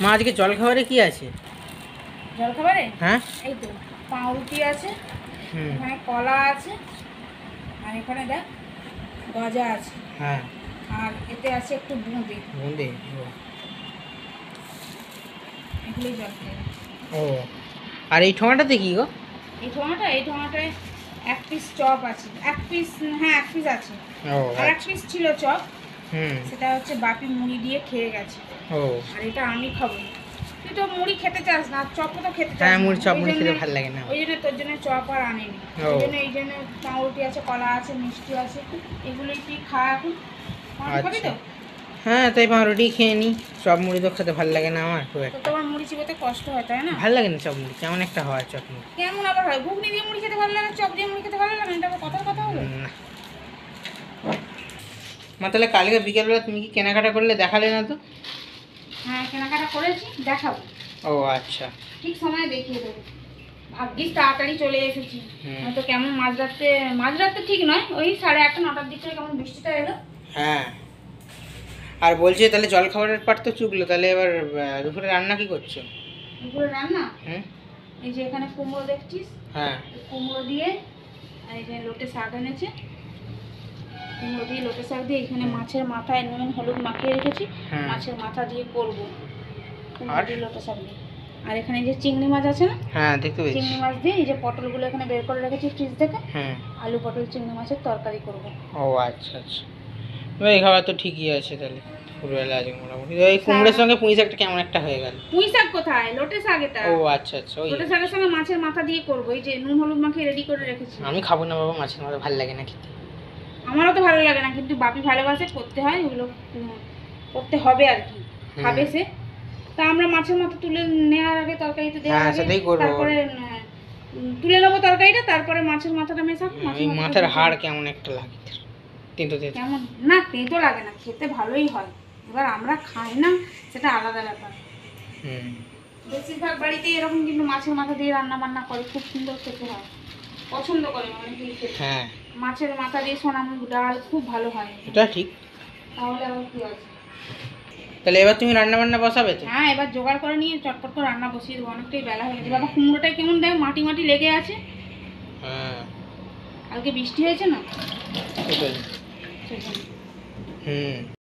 মা আজকে জলখাবারে কি আছে? জলখাবারে হ্যাঁ, এই তো পাউরুটি আছে, হুম, এখানে কলা আছে, আর এখানে দেখ গজা আছে, হ্যাঁ, আর এতে আছে একটু বুঁদি। বুঁদি। এগুলোই জলখাবার। ও, আর এই ঠোঙাটাতে কি গো? এই ঠোঙাটায় এক পিস চপ আছে, এক পিস, হ্যাঁ এক পিস আছে, ও আর এক পিস ছিল চপ, হুম, সেটা হচ্ছে বাপি মুড়ি দিয়ে খেয়ে গেছে। ও আর এটা আমি খাবো। তুই তো মুড়ি খেতে চাস না, চপও তো খেতে চাস হ্যাঁ, না, মুড়ি চপ ওই মুড়ি খেতে জন্য- ভালো লাগে না। ওই জন্য তোর জন্য চপ আর আনিনি। ও। এই জন্য পাউরুটি আছে, কলা আছে, মিষ্টি আছে, এগুলোই তুই খা এখন। পাউরুটি খাবি আচ্ছা, তো? হ্যাঁ, তাই পাউরুটি খেয়ে নিই। চপ মুড়ি তো খেতে ভালো লাগে না আমার খুব তো একটা। তোমার মুড়ি চিবোতে কষ্ট হয় তাই না? ভালো লাগে না চপ মুড়ি, কেমন একটা হয় চপ মুড়ি। কেমন আবার হয়? ঘুগনি দিয়ে মুড়ি খেতে ভালো লাগে, চপ দিয়ে মুড়ি খেতে ভালো লাগে না, এটা আবার কথার কথা হলো? না। মা তাহলে কালকে বিকেলবেলা তুমি কি কেনাকাটা করলে, দেখালে না তো? হ্যাঁ কেনাকাটা করেছি, দেখাবো। ও আচ্ছা। ঠিক সময় দেখিয়ে দেবো। ভাগ্যিস তাড়াতাড়ি চলে এসেছি, হুম। হয়তো কেমন মাঝরাতে ঠিক নয়, ওই 8:30 9টার দিক থেকে কেমন বৃষ্টিটা এলো। হ্যাঁ, আর বলছি তাহলে জলখাবারের পাট তো চুকলো, তাহলে এবার দুপুরে রান্না কি করছো? দুপুরে রান্না হুম, এই যে এখানে কুমড়ো দেখছিস, হ্যাঁ, কুমড়ো দিয়ে, আর এই যে লোটে শাক এনেছে, কুমড়ো দিয়ে লোটে শাক দিয়ে এখানে মাছের মাথায় নুন হলুদ মাখিয়ে রেখেছি, হুম। মাছের মাথা দিয়ে করবো কুমড়ো আর? দিয়ে লোটে শাক দিয়ে। আর এখানে এই যে চিংড়ি মাছ আছে না, হ্যাঁ, দেখতে পেয়েছি। চিংড়ি মাছ দিয়ে এই যে পটলগুলো এখানে বের করে রেখেছি ফ্রিজ থেকে, হুম। আলু পটল চিংড়ি মাছের তরকারি করবো। ও আচ্ছা আচ্ছা, এই খাবার তো ঠিকই আছে তাহলে। দুপুরবেলা আজকে মোটামুটি এই কুমড়োর সঙ্গে পুঁই শাকটা কেমন একটা হয়ে গেল। পুঁই শাক কোথায়? লোটে শাক এটা। ও আচ্ছা আচ্ছা, ওই লোটে শাকের সঙ্গে মাছের মাথা দিয়ে করবো, এই যে নুন হলুদ মাখিয়ে রেডি করে রেখেছি। আমি খাবো না বাবা, মাছের মাথা ভালো লাগে না খেতে। আমারও তো ভালো লাগে না, কিন্তু বাপি ভালোবাসে, করতে হয় ওগুলো, করতে হবে আর কি, খাবে সে। তা আমরা মাছের মাথা তুলে নেওয়ার আগে, তরকারিতে দেওয়ার হ্যাঁ, আগে, সেটাই করবো। তারপরে তুলে নেবো তরকারিটা, তারপরে মাছের মাথাটা মেশাবো। এই মাথার হাড় কেমন একটা লাগে, কিন্তু কেমন না, তেঁতো লাগে না, খেতে ভালোই হয়। এবার আমরা খাই না, সেটা আলাদা ব্যাপার। হুম। বেশিরভাগ বাড়িতে এরকম কিন্তু মাছের মাথা দিয়ে রান্না বান্না করে, খুব সুন্দর খেতে হয়, পছন্দ করে অনেকেই খেতে। হ্যাঁ, মাছের মাথা দিয়ে সোনামুগ ডাল খুব ভালো হয়। এটা ঠিক। তাহলে আবার কি আছে? তাহলে এবার তুমি রান্না বান্না বসাবে তো? হ্যাঁ এবার জোগাড় করে নিয়ে চটপট করে রান্না বসিয়ে দেবো, অনেকটাই বেলা হয়ে গেছে। বাবা কুমড়োটা কেমন দেখ, মাটি মাটি লেগে আছে। হ্যাঁ, কালকে বৃষ্টি হয়েছে না, সেটাই। সেজন্য। হুম।